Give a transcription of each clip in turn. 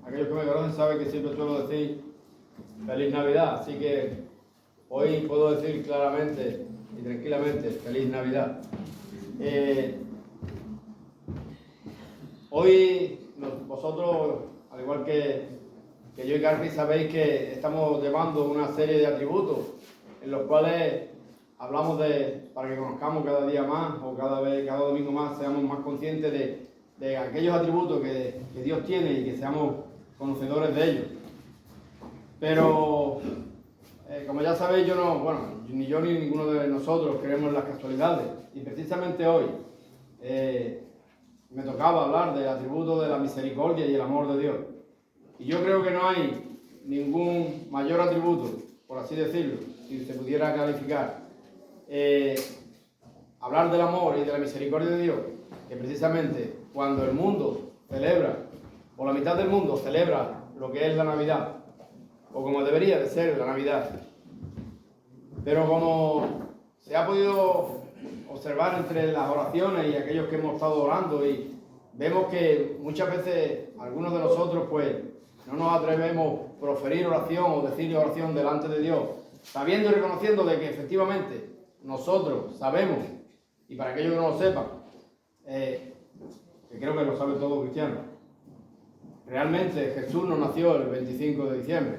aquellos que me conocen saben que siempre suelo decir Feliz Navidad, así que hoy puedo decir claramente y tranquilamente Feliz Navidad. Hoy vosotros, al igual que yo y Garfi, sabéis que estamos llevando una serie de atributos en los cuales hablamos para que conozcamos cada día más o cada domingo más, seamos más conscientes de aquellos atributos que Dios tiene y que seamos conocedores de ellos. Pero, como ya sabéis, ni yo ni ninguno de nosotros creemos en las casualidades. Y precisamente hoy me tocaba hablar del atributo de la misericordia y el amor de Dios. Y yo creo que no hay ningún mayor atributo, por así decirlo, si se pudiera calificar, hablar del amor y de la misericordia de Dios, que precisamente cuando el mundo celebra, o la mitad del mundo celebra lo que es la Navidad, o como debería de ser la Navidad. Pero como se ha podido observar entre las oraciones y aquellos que hemos estado orando, y vemos que muchas veces algunos de nosotros pues no nos atrevemos a proferir oración o decir oración delante de Dios, sabiendo y reconociendo de que efectivamente nosotros sabemos, y para aquellos que no lo sepan, que creo que lo sabe todo cristiano, realmente Jesús no nació el 25 de diciembre,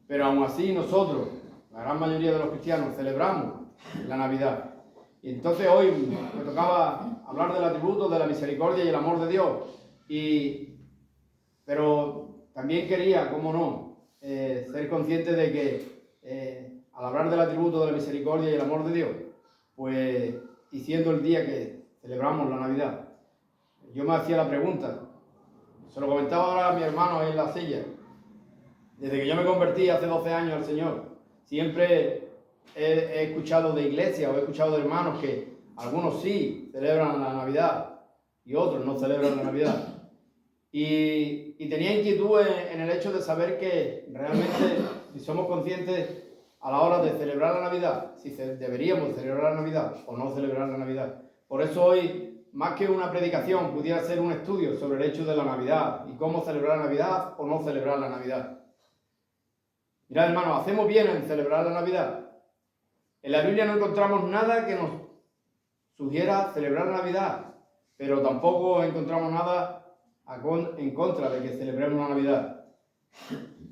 pero aún así nosotros, la gran mayoría de los cristianos, celebramos la Navidad. Y entonces hoy me tocaba hablar del atributo de la misericordia y el amor de Dios, pero también quería, cómo no, ser consciente de que al hablar del atributo de la misericordia y el amor de Dios, pues, y siendo el día que celebramos la Navidad, yo me hacía la pregunta, se lo comentaba ahora a mi hermano ahí en la silla, desde que yo me convertí hace 12 años al Señor, siempre he escuchado de iglesia o he escuchado de hermanos que algunos sí celebran la Navidad y otros no celebran la Navidad. Y tenía inquietud en el hecho de saber que realmente, si somos conscientes a la hora de celebrar la Navidad, si deberíamos celebrar la Navidad o no celebrar la Navidad. Por eso hoy, más que una predicación, pudiera ser un estudio sobre el hecho de la Navidad y cómo celebrar la Navidad o no celebrar la Navidad. Mirad, hermanos, hacemos bien en celebrar la Navidad. En la Biblia no encontramos nada que nos sugiera celebrar la Navidad, pero tampoco encontramos nada en contra de que celebremos la Navidad.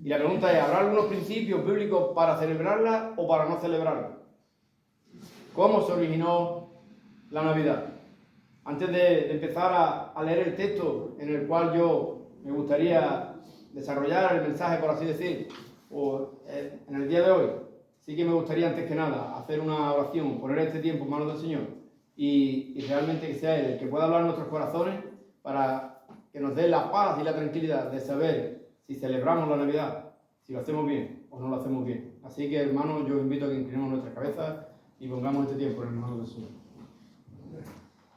Y la pregunta es, ¿habrá algunos principios bíblicos para celebrarla o para no celebrarla? ¿Cómo se originó la Navidad? Antes de empezar a leer el texto en el cual yo me gustaría desarrollar el mensaje, por así decir, en el día de hoy, sí que me gustaría antes que nada hacer una oración, poner este tiempo en manos del Señor y realmente que sea Él el que pueda hablar en nuestros corazones para que nos dé la paz y la tranquilidad de saber si celebramos la Navidad, si lo hacemos bien o no lo hacemos bien. Así que, hermanos, yo os invito a que inclinemos nuestras cabezas y pongamos este tiempo en el manos del Señor.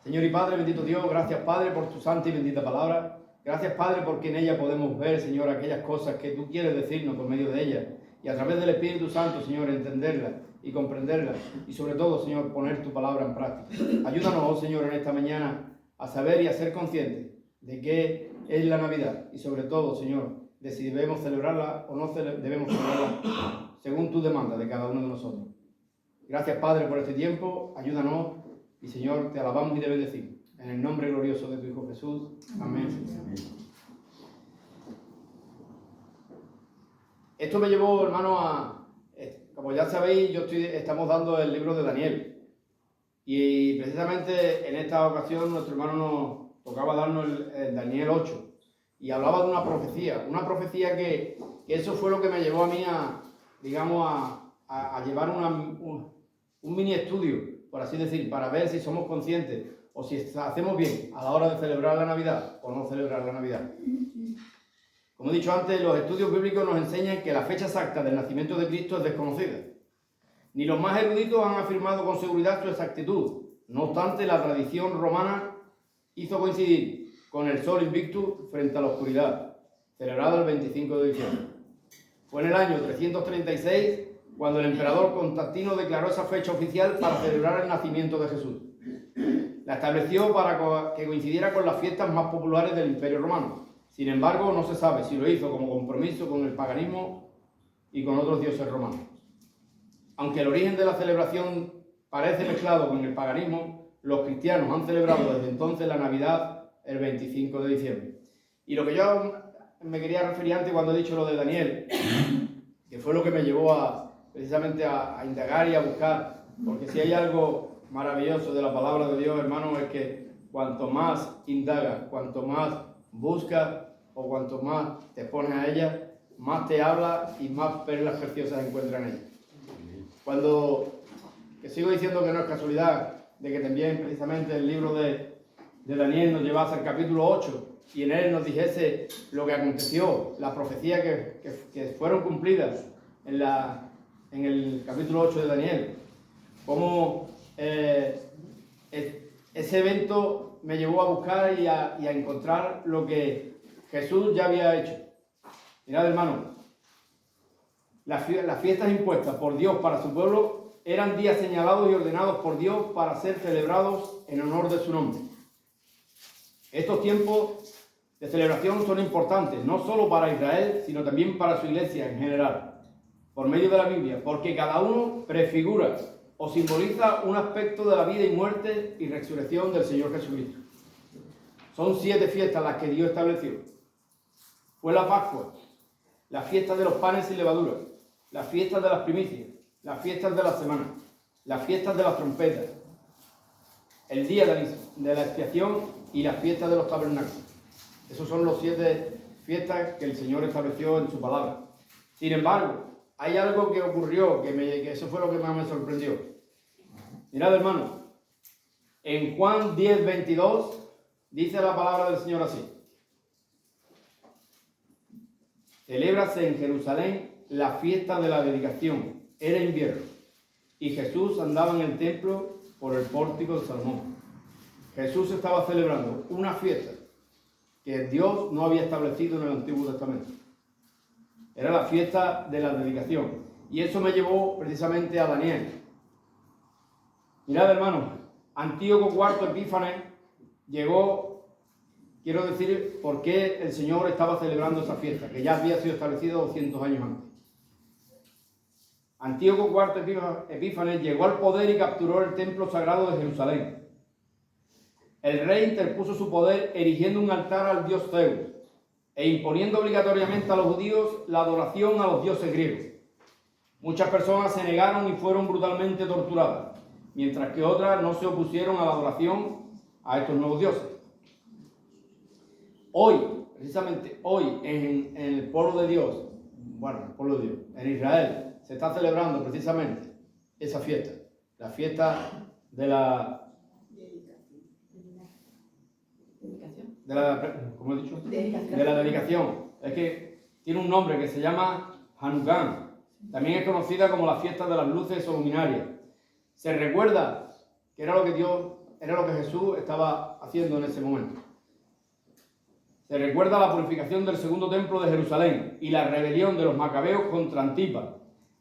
Señor y Padre, bendito Dios, gracias, Padre, por tu santa y bendita palabra. Gracias, Padre, porque en ella podemos ver, Señor, aquellas cosas que tú quieres decirnos por medio de ella. Y a través del Espíritu Santo, Señor, entenderlas y comprenderlas. Y sobre todo, Señor, poner tu palabra en práctica. Ayúdanos, oh Señor, en esta mañana a saber y a ser conscientes de qué es la Navidad. Y sobre todo, Señor, de si debemos celebrarla o no debemos celebrarla según tu demanda de cada uno de nosotros. Gracias, Padre, por este tiempo. Ayúdanos y, Señor, te alabamos y te bendecimos. En el nombre glorioso de tu Hijo Jesús. Amén. Esto me llevó, hermano, como ya sabéis, estamos dando el libro de Daniel. Y precisamente en esta ocasión nuestro hermano nos tocaba darnos el Daniel 8. Y hablaba de una profecía que eso fue lo que me llevó a mí a llevar un mini estudio, por así decir, para ver si somos conscientes o si hacemos bien a la hora de celebrar la Navidad o no celebrar la Navidad. Como he dicho antes, los estudios bíblicos nos enseñan que la fecha exacta del nacimiento de Cristo es desconocida. Ni los más eruditos han afirmado con seguridad su exactitud. No obstante, la tradición romana hizo coincidir con el sol invictus frente a la oscuridad, celebrado el 25 de diciembre. Fue en el año 336 cuando el emperador Constantino declaró esa fecha oficial para celebrar el nacimiento de Jesús. La estableció para que coincidiera con las fiestas más populares del Imperio Romano, Sin embargo, no se sabe si lo hizo como compromiso con el paganismo y con otros dioses romanos. Aunque el origen de la celebración parece mezclado con el paganismo, los cristianos han celebrado desde entonces la Navidad el 25 de diciembre. Y lo que yo me quería referir antes cuando he dicho lo de Daniel, que fue lo que me llevó precisamente a indagar y a buscar, porque si hay algo maravilloso de la palabra de Dios, hermano, es que cuanto más indagas, cuanto más buscas o cuanto más te pones a ella, más te habla y más perlas preciosas encuentras en ella. Que sigo diciendo que no es casualidad de que también precisamente el libro de Daniel nos llevase al capítulo 8 y en él nos dijese lo que aconteció, las profecías que fueron cumplidas en el capítulo 8 de Daniel. Cómo ese evento me llevó a buscar y a encontrar lo que Jesús ya había hecho. Mirad, hermano, las fiestas impuestas por Dios para su pueblo eran días señalados y ordenados por Dios para ser celebrados en honor de su nombre. Estos tiempos de celebración son importantes, no solo para Israel, sino también para su iglesia en general, por medio de la Biblia, porque cada uno prefigura o simboliza un aspecto de la vida y muerte y resurrección del Señor Jesucristo. Son 7 fiestas las que Dios estableció. Fue la Pascua, la fiesta de los panes sin levadura, las fiestas de las primicias, las fiestas de la semana, las fiestas de las trompetas, el día de la expiación y las fiestas de los tabernáculos. Esos son los 7 fiestas que el Señor estableció en su palabra. Sin embargo, hay algo que ocurrió, que eso fue lo que más me sorprendió. Mirad, hermano, en Juan 10:22 dice la palabra del Señor así: celébrase en Jerusalén la fiesta de la dedicación. Era invierno y Jesús andaba en el templo por el pórtico de Salomón. Jesús estaba celebrando una fiesta que Dios no había establecido en el Antiguo Testamento. Era la fiesta de la dedicación. Y eso me llevó precisamente a Daniel. Mirad, hermanos, Antíoco IV Epífanes llegó, quiero decir, por qué el Señor estaba celebrando esa fiesta, que ya había sido establecida 200 años antes. Antíoco IV Epífanes llegó al poder y capturó el templo sagrado de Jerusalén. El rey interpuso su poder erigiendo un altar al dios Zeus e imponiendo obligatoriamente a los judíos la adoración a los dioses griegos. Muchas personas se negaron y fueron brutalmente torturadas, mientras que otras no se opusieron a la adoración a estos nuevos dioses. Hoy, precisamente hoy, en el pueblo de Dios, en Israel, se está celebrando precisamente esa fiesta, la fiesta de la ¿cómo he dicho? De la dedicación. Es que tiene un nombre que se llama Hanukkah. También es conocida como la fiesta de las luces o luminarias. Se recuerda que era lo que Jesús estaba haciendo en ese momento. Se recuerda la purificación del segundo templo de Jerusalén y la rebelión de los macabeos contra Antipas.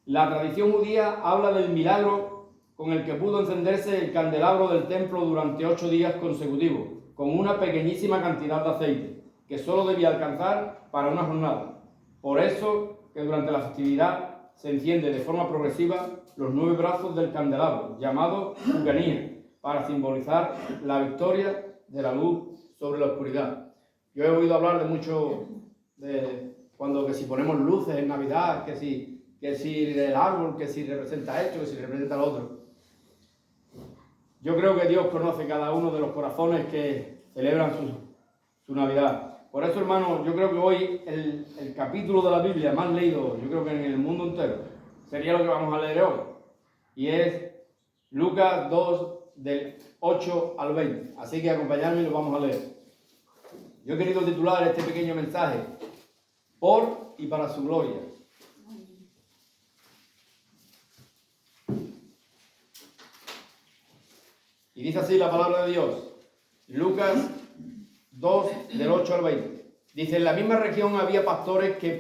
La tradición judía habla del milagro con el que pudo encenderse el candelabro del templo durante 8 días consecutivos, con una pequeñísima cantidad de aceite, que solo debía alcanzar para una jornada. Por eso que durante la festividad se enciende de forma progresiva los 9 brazos del candelabro, llamado Ucanía, para simbolizar la victoria de la luz sobre la oscuridad. Yo he oído hablar de mucho, que si ponemos luces en Navidad, que si el árbol, que si representa esto, que si representa lo otro. Yo creo que Dios conoce cada uno de los corazones que celebran su Navidad. Por eso, hermano, yo creo que hoy el capítulo de la Biblia más leído, yo creo que en el mundo entero, sería lo que vamos a leer hoy. Y es Lucas 2, del 8 al 20. Así que acompañadme y lo vamos a leer. Yo he querido titular este pequeño mensaje: por y para su gloria. Y dice así la palabra de Dios, Lucas 2, del 8 al 20. Dice: en la misma región había pastores que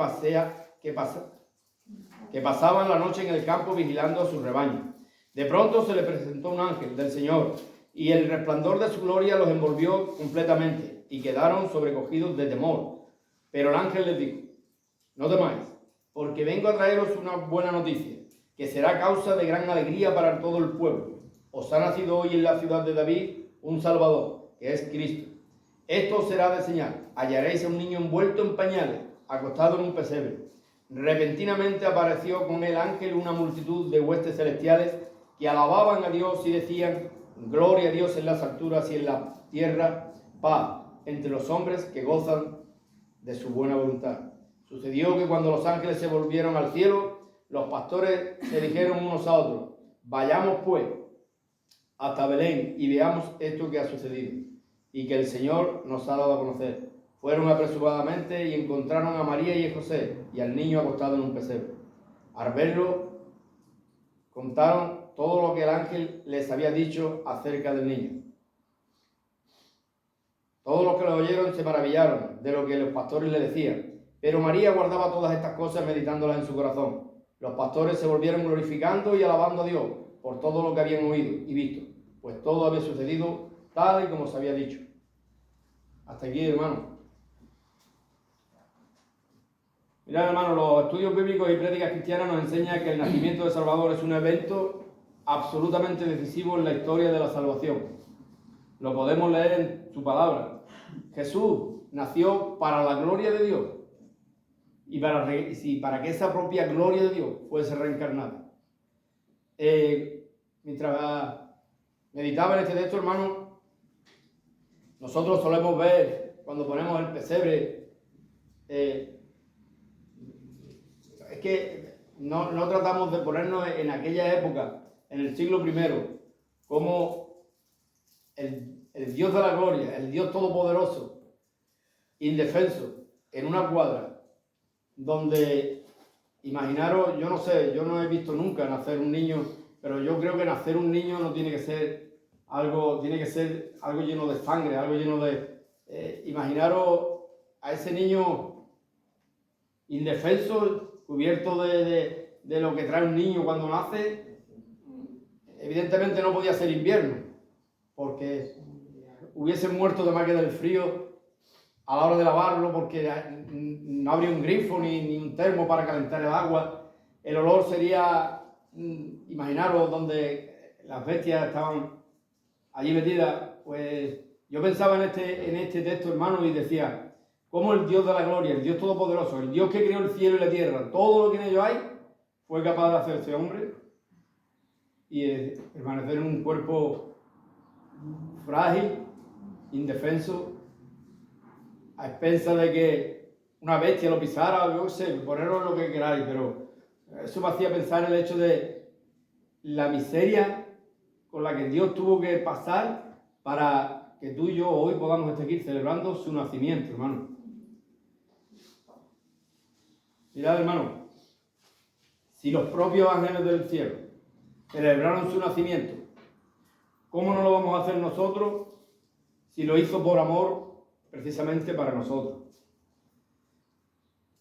pasaban la noche en el campo vigilando a su rebaño. De pronto se le presentó un ángel del Señor, y el resplandor de su gloria los envolvió completamente, y quedaron sobrecogidos de temor. Pero el ángel les dijo: no temáis, porque vengo a traeros una buena noticia, que será causa de gran alegría para todo el pueblo. Os ha nacido hoy en la ciudad de David un Salvador, que es Cristo. Esto os será de señal: hallaréis a un niño envuelto en pañales, acostado en un pesebre. Repentinamente apareció con el ángel una multitud de huestes celestiales que alababan a Dios y decían: gloria a Dios en las alturas y en la tierra paz entre los hombres que gozan de su buena voluntad. Sucedió que cuando los ángeles se volvieron al cielo, los pastores se dijeron unos a otros: vayamos pues hasta Belén y veamos esto que ha sucedido y que el Señor nos ha dado a conocer. Fueron apresuradamente y encontraron a María y a José y al niño acostado en un pesebre. Al verlo, contaron todo lo que el ángel les había dicho acerca del niño. Todos los que lo oyeron se maravillaron de lo que los pastores le decían, pero María guardaba todas estas cosas meditándolas en su corazón. Los pastores se volvieron glorificando y alabando a Dios por todo lo que habían oído y visto, pues todo había sucedido tal y como se había dicho. Hasta aquí, hermano. Mirad, hermano, los estudios bíblicos y prédicas cristianas nos enseñan que el nacimiento de Salvador es un evento absolutamente decisivo en la historia de la salvación. Lo podemos leer en su palabra. Jesús nació para la gloria de Dios y para que esa propia gloria de Dios fuese reencarnada. Mientras meditaba en este texto, hermano, nosotros solemos ver cuando ponemos el pesebre, es que no tratamos de ponernos en aquella época, en el siglo I, como el Dios de la gloria, el Dios todopoderoso, indefenso, en una cuadra, donde, imaginaros, yo no sé, yo no he visto nunca nacer un niño, pero yo creo que nacer un niño no tiene que ser algo, tiene que ser algo lleno de sangre, algo lleno de... imaginaros a ese niño indefenso, cubierto de lo que trae un niño cuando nace. Evidentemente no podía ser invierno, porque hubiesen muerto de más que del frío a la hora de lavarlo, porque no habría un grifo ni un termo para calentar el agua. El olor sería, imaginaros, donde las bestias estaban allí metidas. Pues yo pensaba en este texto, hermano, y decía: cómo el Dios de la gloria, el Dios todopoderoso, el Dios que creó el cielo y la tierra, todo lo que en ellos hay, fue capaz de hacerse hombre y permanecer en un cuerpo frágil, indefenso, a expensas de que una bestia lo pisara, yo sé, poneros lo que queráis, pero eso me hacía pensar en el hecho de la miseria con la que Dios tuvo que pasar para que tú y yo hoy podamos estar aquí celebrando su nacimiento, hermano. Mirad, hermano, si los propios ángeles del cielo celebraron su nacimiento, ¿cómo no lo vamos a hacer nosotros si lo hizo por amor precisamente para nosotros?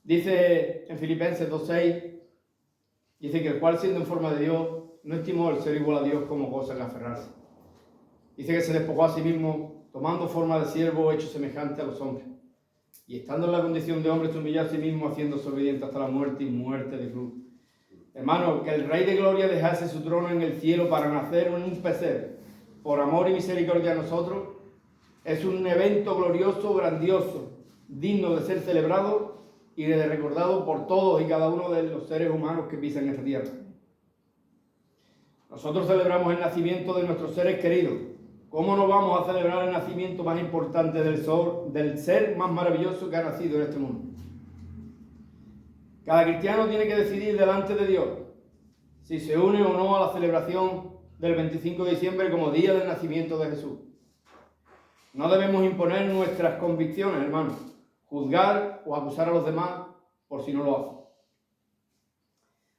Dice en Filipenses 2:6, dice que el cual, siendo en forma de Dios, no estimó el ser igual a Dios como cosa en aferrarse. Dice que se despojó a sí mismo, tomando forma de siervo, hecho semejante a los hombres. Y estando en la condición de hombre, se humilló a sí mismo, haciéndose obediente hasta la muerte y muerte de cruz. Hermano, que el Rey de Gloria dejase su trono en el cielo para nacer en un pesebre, por amor y misericordia a nosotros, es un evento glorioso, grandioso, digno de ser celebrado y de recordado por todos y cada uno de los seres humanos que pisan esta tierra. Nosotros celebramos el nacimiento de nuestros seres queridos. ¿Cómo no vamos a celebrar el nacimiento más importante del ser más maravilloso que ha nacido en este mundo? Cada cristiano tiene que decidir delante de Dios si se une o no a la celebración del 25 de diciembre como día del nacimiento de Jesús. No debemos imponer nuestras convicciones, hermanos, juzgar o acusar a los demás por si no lo hacen.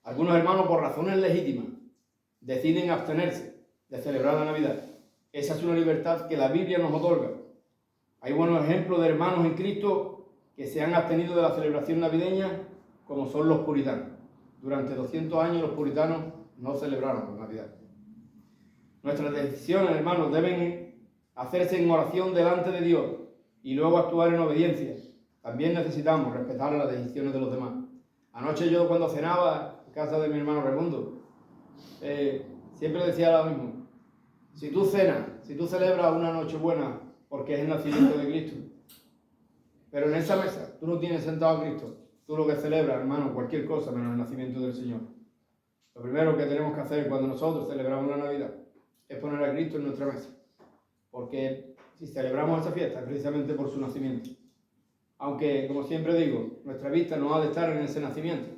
Algunos hermanos, por razones legítimas, deciden abstenerse de celebrar la Navidad. Esa es una libertad que la Biblia nos otorga. Hay buenos ejemplos de hermanos en Cristo que se han abstenido de la celebración navideña, como son los puritanos. Durante 200 años los puritanos no celebraron la Navidad. Nuestras decisiones, hermanos, deben hacerse en oración delante de Dios y luego actuar en obediencia, también necesitamos respetar las decisiones de los demás. Anoche yo, cuando cenaba en casa de mi hermano Raimundo, siempre decía lo mismo: si tú cenas, si tú celebras una Nochebuena porque es el nacimiento de Cristo, pero en esa mesa tú no tienes sentado a Cristo, tú lo que celebras, hermano, cualquier cosa menos el nacimiento del Señor. Lo primero que tenemos que hacer cuando nosotros celebramos la Navidad es poner a Cristo en nuestra mesa, porque si celebramos esa fiesta es precisamente por su nacimiento. Aunque, como siempre digo, nuestra vista no ha de estar en ese nacimiento,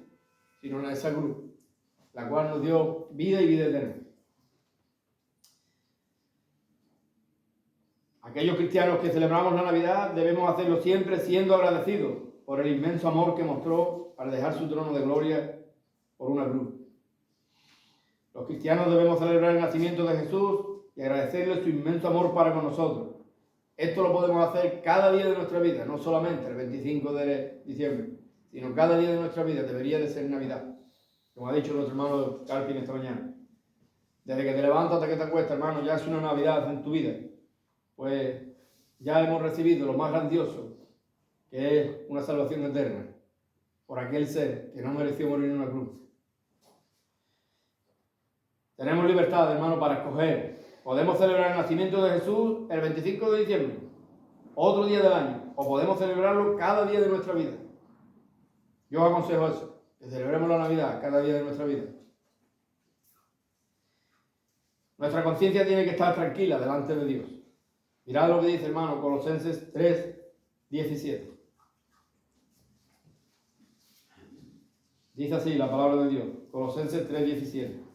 sino en esa cruz, la cual nos dio vida y vida eterna. Aquellos cristianos que celebramos la Navidad debemos hacerlo siempre siendo agradecidos por el inmenso amor que mostró al dejar su trono de gloria por una cruz. Los cristianos debemos celebrar el nacimiento de Jesús y agradecerle su inmenso amor para con nosotros. Esto lo podemos hacer cada día de nuestra vida, no solamente el 25 de diciembre, sino cada día de nuestra vida debería de ser Navidad. Como ha dicho nuestro hermano Carpin esta mañana. Desde que te levantas hasta que te acuestas, hermano, ya es una Navidad en tu vida. Pues ya hemos recibido lo más grandioso, que es una salvación eterna, por aquel ser que no mereció morir en una cruz. Tenemos libertad, hermano, para escoger. Podemos celebrar el nacimiento de Jesús el 25 de diciembre, otro día del año, o podemos celebrarlo cada día de nuestra vida. Yo os aconsejo eso, que celebremos la Navidad cada día de nuestra vida. Nuestra conciencia tiene que estar tranquila delante de Dios. Mirad lo que dice, hermano, Colosenses 3, 17. Dice así la palabra de Dios, Colosenses 3, 17.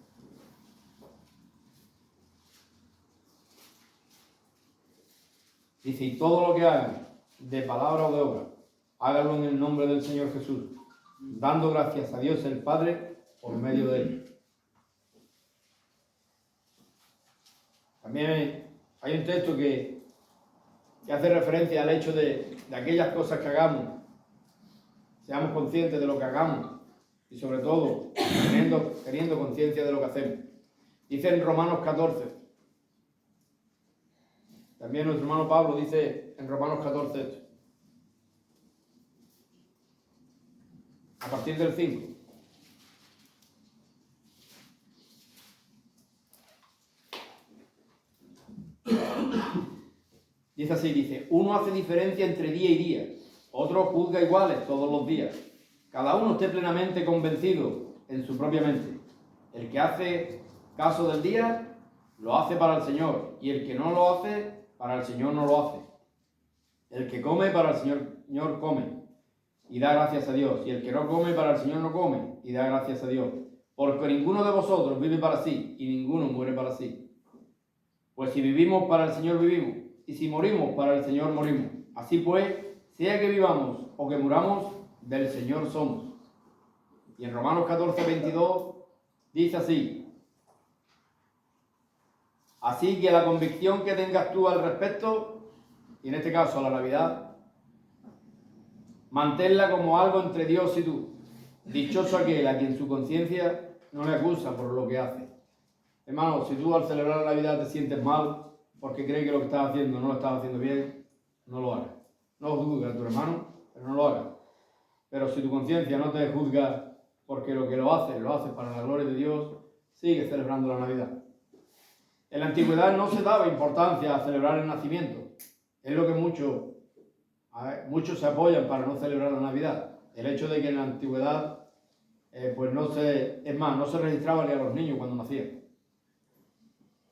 Dice: y todo lo que hagan, de palabra o de obra, háganlo en el nombre del Señor Jesús, dando gracias a Dios el Padre por medio de él. También hay un texto que hace referencia al hecho de aquellas cosas que hagamos, seamos conscientes de lo que hagamos y sobre todo teniendo conciencia de lo que hacemos. Dice en Romanos 14, también nuestro hermano Pablo dice en Romanos 14 esto, a partir del 5. Dice así, dice: uno hace diferencia entre día y día, otro juzga iguales todos los días. Cada uno esté plenamente convencido en su propia mente. El que hace caso del día, lo hace para el Señor, y el que no lo hace, para el Señor no lo hace. El que come, para el Señor come, y da gracias a Dios. Y el que no come, para el Señor no come, y da gracias a Dios. Porque ninguno de vosotros vive para sí, y ninguno muere para sí. Pues si vivimos, para el Señor vivimos, y si morimos, para el Señor morimos. Así pues, sea que vivamos o que muramos, del Señor somos. Y en Romanos 14, 22 dice así: así que la convicción que tengas tú al respecto, y en este caso a la Navidad, manténla como algo entre Dios y tú. Dichoso aquel a quien su conciencia no le acusa por lo que hace. Hermano, si tú al celebrar la Navidad te sientes mal porque crees que lo que estás haciendo no lo estás haciendo bien, no lo hagas. No juzgues a tu hermano, pero no lo hagas. Pero si tu conciencia no te juzga porque lo que lo haces para la gloria de Dios, sigue celebrando la Navidad. En la antigüedad no se daba importancia a celebrar el nacimiento. Es lo que muchos se apoyan para no celebrar la Navidad. El hecho de que en la antigüedad, no se registraba ni a los niños cuando nacían.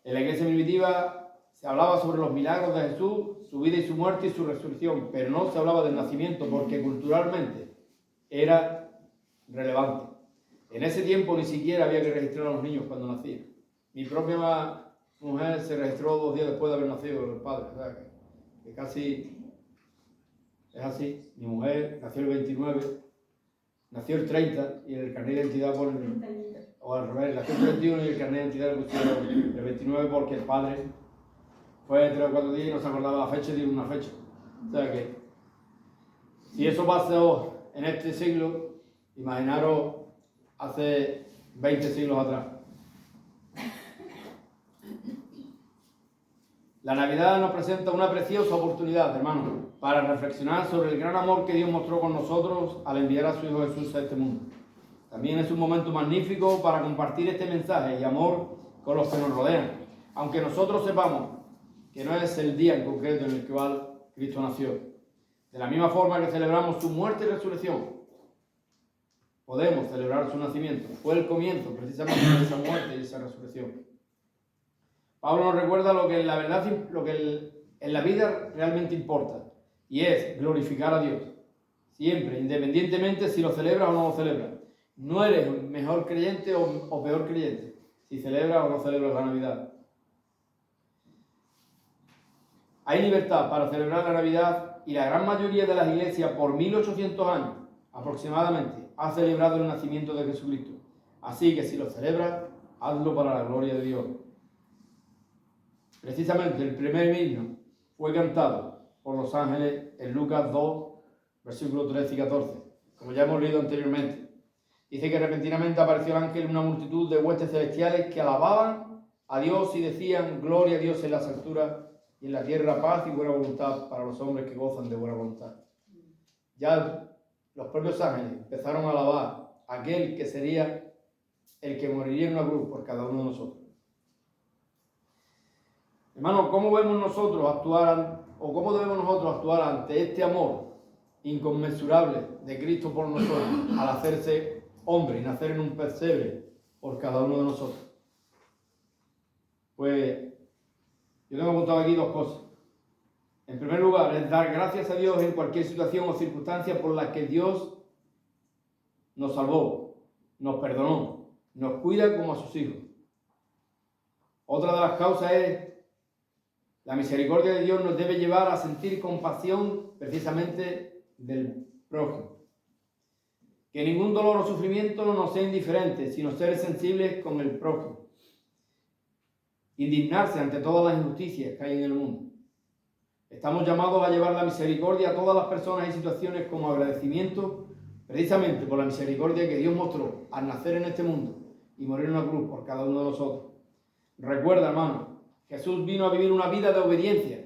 En la iglesia primitiva se hablaba sobre los milagros de Jesús, su vida y su muerte y su resurrección, pero no se hablaba del nacimiento porque culturalmente era relevante. En ese tiempo ni siquiera había que registrar a los niños cuando nacían. Mi propia mujer se registró 2 días después de haber nacido el padre. O sea, que casi es así. Mi mujer nació el 29, nació el 30 y el carnet de identidad o al revés, nació el 31 y el carnet de identidad le pusieron el 29 porque el padre fue 3 o 4 días y no se acordaba la fecha y dio una fecha. O sea que, si eso pasó en este siglo, imaginaros hace 20 siglos atrás. La Navidad nos presenta una preciosa oportunidad, hermanos, para reflexionar sobre el gran amor que Dios mostró con nosotros al enviar a su Hijo Jesús a este mundo. También es un momento magnífico para compartir este mensaje y amor con los que nos rodean, aunque nosotros sepamos que no es el día en concreto en el cual Cristo nació. De la misma forma que celebramos su muerte y resurrección, podemos celebrar su nacimiento. Fue el comienzo precisamente de esa muerte y esa resurrección. Pablo nos recuerda lo que en la verdad, en la vida realmente importa, y es glorificar a Dios. Siempre, independientemente si lo celebras o no lo celebras. No eres mejor creyente o peor creyente, si celebras o no celebras la Navidad. Hay libertad para celebrar la Navidad y la gran mayoría de las iglesias por 1800 años aproximadamente ha celebrado el nacimiento de Jesucristo. Así que si lo celebras, hazlo para la gloria de Dios. Precisamente el primer himno fue cantado por los ángeles en Lucas 2, versículos 13 y 14, como ya hemos leído anteriormente. Dice que repentinamente apareció el ángel en una multitud de huestes celestiales que alababan a Dios y decían: gloria a Dios en las alturas y en la tierra paz y buena voluntad para los hombres que gozan de buena voluntad. Ya los propios ángeles empezaron a alabar a aquel que sería el que moriría en una cruz por cada uno de nosotros. Hermanos, ¿cómo debemos nosotros actuar ante este amor inconmensurable de Cristo por nosotros al hacerse hombre y nacer en un pesebre por cada uno de nosotros? Pues yo tengo apuntado aquí dos cosas. En primer lugar, es dar gracias a Dios en cualquier situación o circunstancia por la que Dios nos salvó, nos perdonó, nos cuida como a sus hijos. Otra de las causas es la misericordia de Dios nos debe llevar a sentir compasión precisamente del prójimo. Que ningún dolor o sufrimiento no nos sea indiferente, sino ser sensibles con el prójimo. Indignarse ante todas las injusticias que hay en el mundo. Estamos llamados a llevar la misericordia a todas las personas y situaciones como agradecimiento precisamente por la misericordia que Dios mostró al nacer en este mundo y morir en una cruz por cada uno de nosotros. Recuerda, hermano, Jesús vino a vivir una vida de obediencia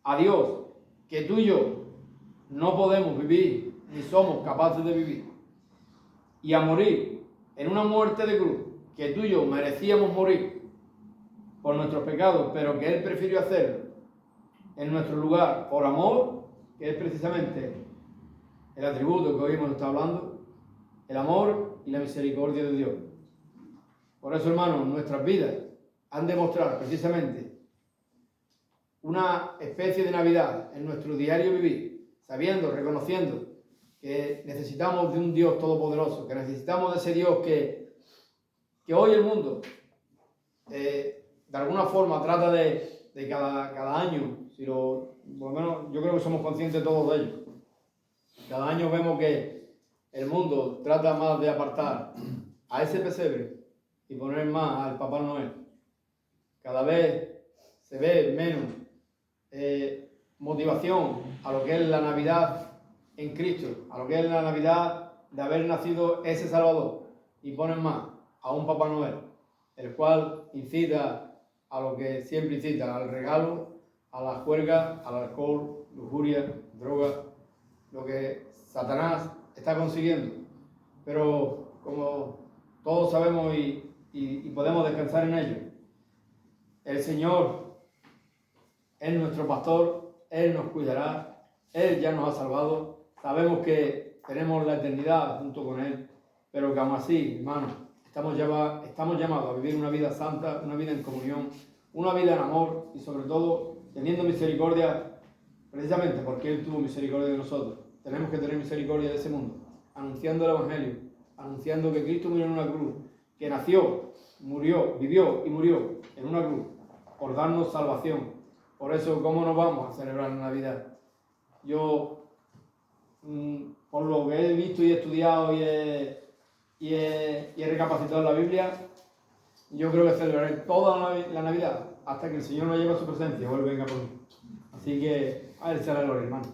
a Dios que tú y yo no podemos vivir ni somos capaces de vivir. Y a morir en una muerte de cruz que tú y yo merecíamos morir por nuestros pecados, pero que Él prefirió hacerlo en nuestro lugar por amor, que es precisamente el atributo que hoy hemos estado hablando, el amor y la misericordia de Dios. Por eso, hermanos, nuestras vidas han de mostrar precisamente una especie de Navidad en nuestro diario vivir, sabiendo, reconociendo que necesitamos de un Dios todopoderoso, que necesitamos de ese Dios que hoy el mundo de alguna forma trata de cada año, por lo menos yo creo que somos conscientes todos de ello. Cada año vemos que el mundo trata más de apartar a ese pesebre y poner más al Papá Noel. Cada vez se ve menos motivación a lo que es la Navidad en Cristo, a lo que es la Navidad de haber nacido ese Salvador, y ponen más a un Papá Noel, el cual incita a lo que siempre incita, al regalo, a la juerga, al alcohol, lujuria, droga, lo que Satanás está consiguiendo. Pero como todos sabemos y podemos descansar en ello, el Señor es nuestro pastor, Él nos cuidará, Él ya nos ha salvado, sabemos que tenemos la eternidad junto con Él, pero que aún así, hermanos, estamos llamados a vivir una vida santa, una vida en comunión, una vida en amor y sobre todo teniendo misericordia, precisamente porque Él tuvo misericordia de nosotros. Tenemos que tener misericordia de ese mundo, anunciando el Evangelio, anunciando que Cristo murió en una cruz, que nació, murió, vivió y murió en una cruz por darnos salvación. Por eso, ¿cómo nos vamos a celebrar la Navidad? Yo, por lo que he visto y he estudiado y he recapacitado en la Biblia, yo creo que celebraré toda la Navidad hasta que el Señor nos lleve a su presencia o Él venga por mí. Así que, a Él sea la gloria, hermano.